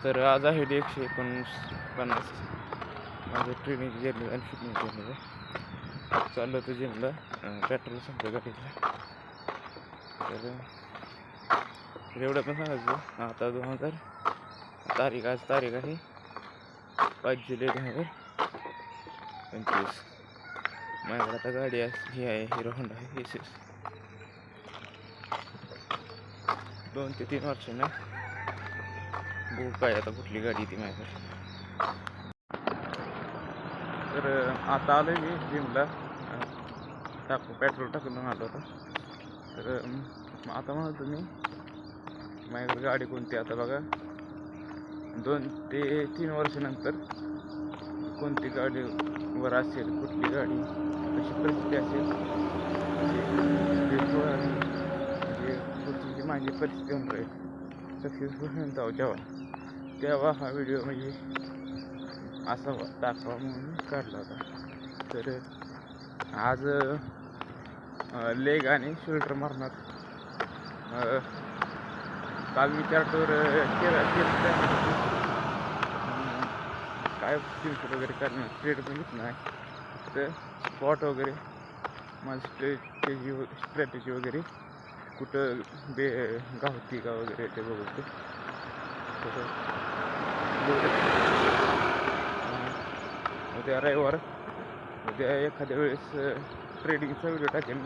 तर आज आहे 149 माझं ट्रेनिंग जर्नी आणि फिटनेस जर्नी चाललं होतं जिमला. पेट्रोल संपलं गाडीला. तर एवढं पण सांगायचं आता 2000 तारीख आहे 5 जुलै 2025. माझ्याकडे आता गाडी ही आहे हिरो होंडा आहे SS 2 ते 3 वर्षांना बघू काय आता कुठली गाडी ती माझ्याकडे. तर आता आलो मी जिमला पेट्रोल टाकून आलो होता. तर आता म्हणतो मी माझ्याकडे गाडी कोणती आता बघा 2 ते 3 वर्षानंतर कोणती गाडीवर असेल कुठली गाडी कशी परिस्थिती असेल म्हणजे पुढची माझी परिस्थिती होऊन राहील सक्सेसफुल होऊन जाऊ तेव्हा हा व्हिडिओ म्हणजे असा दाखवा म्हणून काढला होता. तर आज लेग आणि शोल्डर मारणार. काल मी चार्टवर केलं काय स्क्रीनशॉट वगैरे करणार स्ट्रेट पण घेत नाही तर स्पॉट वगैरे माझी स्ट्रॅटेजी वगैरे कुठं गावती का वगैरे ते बघतो. उद्या रविवार उद्या एखाद्या वेळेस ट्रेडिंगचा व्हिडिओ टाकेन.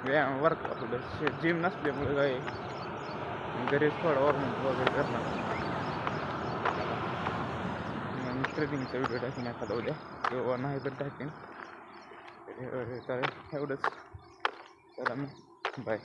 व्यायाम वर्कआउट जिम नसल्यामुळे काय घरीच थोडा वॉर्मअप वगैरे करणार. ट्रेडिंगचा व्हिडिओ टाकेन एखादा उद्या किंवा नाही तर टाकेन. तर एवढंच. चला मग बाय.